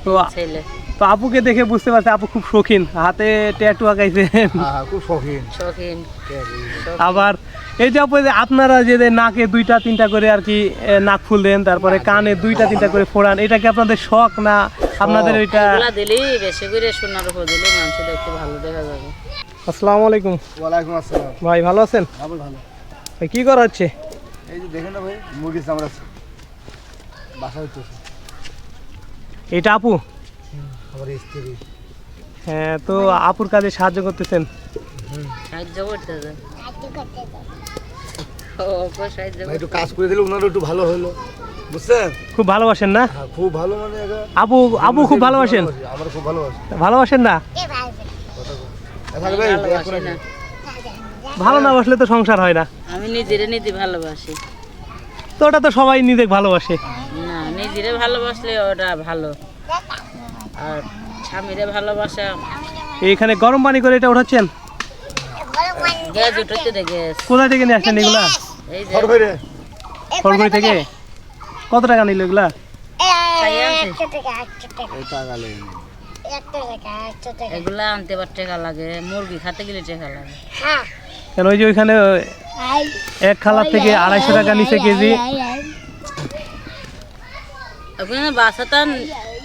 তো তো আপুকে দেখে বুঝতে পারছি আপু খুব শৌখিন, হাতে ট্যাটু আঁকাইছে। খুব শৌখিন। আবার এই যে আপু, যে আপনারা যে নাকে 2টা 3টা করে আর কি নাক ফুল দেন, তারপরে কানে 2টা 3টা করে ফোড়ান, এটা কি আপনাদের শখ না আপনাদের ওইটা? এগুলা দিলি বেশি করে সোনার উপর দিলে মানুষ দেখতে ভালো দেখা যাবে। আসসালামু আলাইকুম। ওয়ালাইকুম আসসালাম। ভাই ভালো আছেন? ভালো। ভাই কি করা হচ্ছে? এই যে দেখেন না ভাই, মুরগি চামড়াচ্ছে বাসা হইতেছে। এটা আপু? আমার স্ত্রী। হ্যাঁ, তো আপুর কাজে সাহায্য করতেছেন? সাহায্য করতেছে, একটু কাজ করে দিলে ওনারও একটু ভালো হলো, বুঝছেন? খুব ভালোবাসেন না? হ্যাঁ, খুব ভালো। মানে আপু খুব ভালোবাসেন? আমার খুব ভালোবাসে। ভালোবাসেন না? ভালো না বাসলে তো সংসার হয় না। আমি নিজে ভালোবাসি। তো ওটা তো সবাই নিজে ভালোবাসে না, নিজেরে ভালোবাসলে ওটা ভালো, আর স্বামীরে ভালোবাসা। এইখানে গরম পানি করে এটা উঠাচ্ছেন? গ্যাস উঠাতে দে, গ্যাস। কোথা থেকে নিয়ে আসছেন এগুলা? এই যে খড়গড়ি থেকে। কত টাকা নিল এগুলা? এগুলা আনতে বার টাকা লাগে, মুরগি খাতে গেলে টাকা লাগে। কেন ওই যে ওইখানে এক খালার থেকে 250 টাকা নিচে কেজি। ওখানে বাসাতান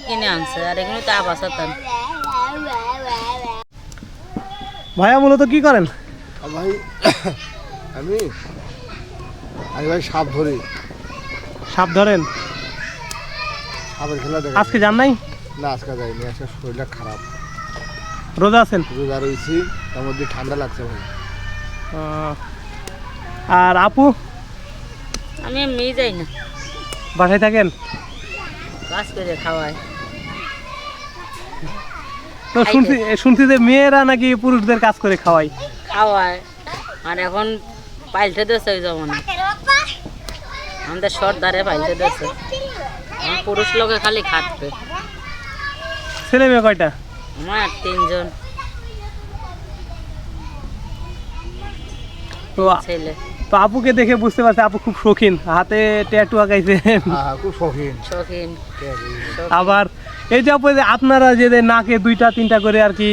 কিনে আনছে, আর এখানে তা বাসাতান। ভাইয়া মূলত কি করেন? ভাই আমি ভাই সাপ ধরি। সাপ ধরেন? সাপের খেলা দেখে। আজকে যান নাই? না, আজকে যাইনি, আজকে শরীরটা খারাপ। রোজা আছেন? রোজা রয়েছি, তার মধ্যে ঠান্ডা লাগছে ভাই। আর আপু? আমি এমনি যাই না, বাসায় থাকেন? কাজ করে খাওয়াই। তো শুনছি যে মেয়েরা নাকি পুরুষদের কাজ করে খাওয়াই। আর এখন পাল্টে দিয়েছে ওই জমানা, আমাদের সর্দারে পাল্টে দিয়েছে। পুরুষ লোকে খালি খাটবে। ছেলে মেয়ে কয়টা? আমার 3 জন তো ছেলে। তো আপুকে দেখে বুঝতে পারছি আপু খুব শৌখিন, হাতে ট্যাটু আঁকাইছে। খুব শৌখিন। আবার এই যে আপু, যে আপনারা যে নাকে 2টা 3টা করে আর কি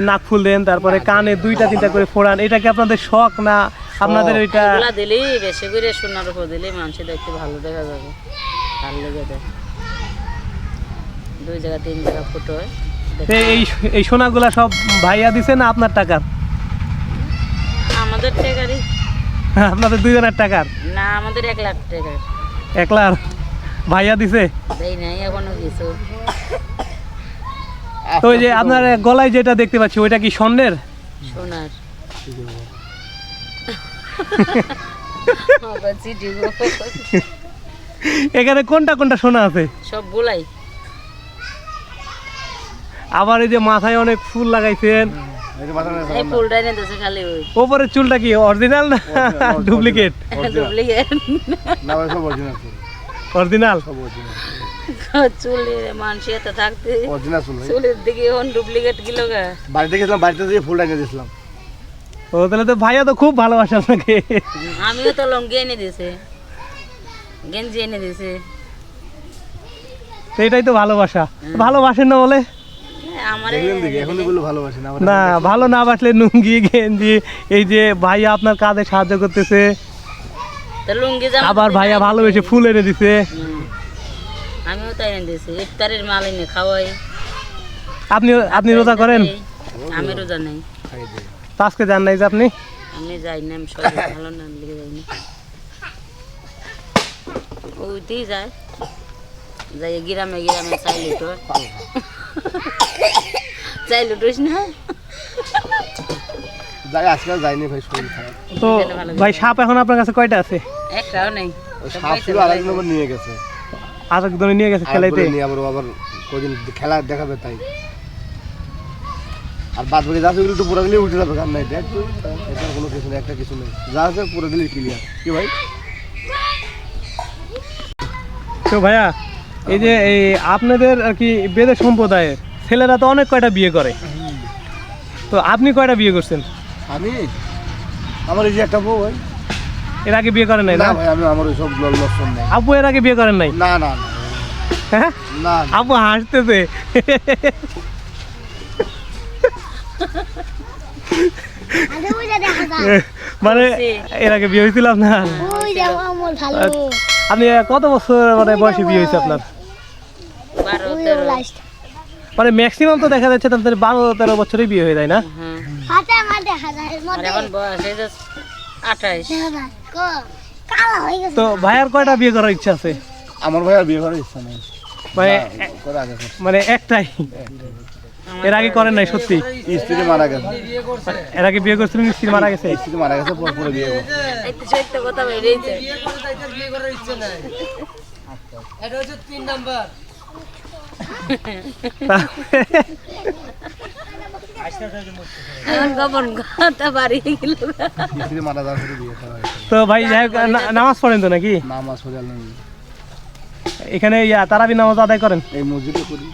নাক ফুল দেন, তারপরে কানে 2টা 3টা করে ফোড়ান, এটা কি আপনাদের শখ না আপনাদের ওইটা? এগুলা দিলি বেশি করে সোনার উপর দিলে মানুষ দেখতে ভালো দেখা যাবে, তার লেগে দেয়। 2 জায়গা 3 জায়গা ফুটো হয়। এই সোনাগুলা সব ভাইয়া দিছে না আপনার টাকার? আমাদের টাকারই। আপনাদের 2 জনের টাকার? না, আমাদের 1 লাখ টাকার। 1 লাখ ভাইয়া দিছে? দেই নাই এখনো কিছু। তো ওই যে আপনার গলায় যেটা দেখতে পাচ্ছি ওইটা কি স্বর্ণের? সোনার। এখানে কোনটা কোনটা সোনা আছে? সব গুলাই। আবার এই যে মাথায় অনেক ফুল লাগাইছেন, এই ফুলটা এনে দিয়েছে খালি। ওই ওপরের চুলটা কি অরিজিনাল না ডুপ্লিকেট? ডুপ্লিকেট না ভাই, সব অরিজিনাল। অরিজিনাল চুলের মানুষ এত থাকতে অরিজিনাল চুল ভাই। চুলের দিকে এখন ডুপ্লিকেট কিলো গা। বাড়িতে গেছিলাম, বাড়িতে দিয়ে ফুলটা এনে দিয়েছিলাম। ও তাহলে তো ভাইয়া তো খুব ভালোবাসে আপনাকে। আমিও তো লঙ্গি এনে দিয়েছে, গেঞ্জি এনে দিয়েছে। এটাই তো ভালোবাসা। ভালোবাসেন না বলে? আমার এখন এগুলো ভালোবাসি না। না, ভালো না বাসলে লুঙ্গি গেঞ্জি, এই যে ভাইয়া আপনার কাজে সাহায্য করতেছে, লুঙ্গি আবার ভাইয়া ভালোবেসে ফুল এনে দিছে। আমিও তাই এনে দিয়েছি, ইফতারের মাল এনে খাওয়াই। আপনি রোজা করেন? আমি রোজা নেই। আজকে যান নাই যে আপনি? আমি যাই না, আমি শরীর ভালো না, লিখে যাই না। ওইতেই যায়, যাই গ্রামে চাই লুটো। চাই লুটোস না? যাই, আজকে যাইনি ভাই, শরীর খারাপ। তো ভাই সাপ এখন আপনার কাছে কয়টা আছে? একটাও নেই। সাপ ছিল, আরেক নম্বর নিয়ে গেছে। আরেকজনে নিয়ে গেছে খেলাইতে? আবার কদিন খেলা দেখাবে তাই। আর বাদ বাকি যা আছে ওগুলো তো পুরো দিলে উঠে যাবে, কারণ নাই দেখ তুই, এটা কোনো কিছু নেই, একটা কিছু নেই, যা আছে পুরো দিলে ক্লিয়ার। কি ভাই? তো ভাইয়া এই যে এই আপনাদের আর কি বেদের সম্প্রদায়ে ছেলেরা তো অনেক কয়টা বিয়ে করে, তো আপনি কয়টা বিয়ে করছেন? আমার এই যে একটা বউ ভাই। এর আগে বিয়ে করেন নাই? না ভাই, আমি আমার ওই সব লক্ষণ নাই। আপু এর আগে বিয়ে করেন নাই? না না না। হ্যাঁ না আপু হাসতেছে মানে এর আগে বিয়ে হয়েছিল আপনার আপনি কত বছর মানে বয়সে বিয়ে হয়েছে আপনার 12-13 মানে ম্যাক্সিমাম তো দেখা যাচ্ছে তাদের 12-13 বছরই বিয়ে হয়ে যায় না হ্যাঁ আর এখন বয়স হয়ে যাচ্ছে 28 তো ভাইয়ার কয়টা বিয়ে করার ইচ্ছা আছে আমার ভাই আর বিয়ে করার ইচ্ছা নেই মানে করে আগে করছে। মানে একটাই এর আগে করেন নাই সত্যি স্ত্রী মারা গেছে এর আগে বিয়ে করছিলেন স্ত্রী মারা গেছে স্ত্রী মারা গেছে পরে বিয়ে করছে এই তো সত্য কথা বেরিয়েছে এখন গোপন কথা বাড়ি গেল স্ত্রী মারা যাওয়ার পরে বিয়ে করা হয়েছে তো ভাই যাই হোক, নামাজ পড়েন তো নাকি নামাজ পড়ে আল্লাহ এখানে তারাবি নামাজ আদায় করেন এই মসজিদে করি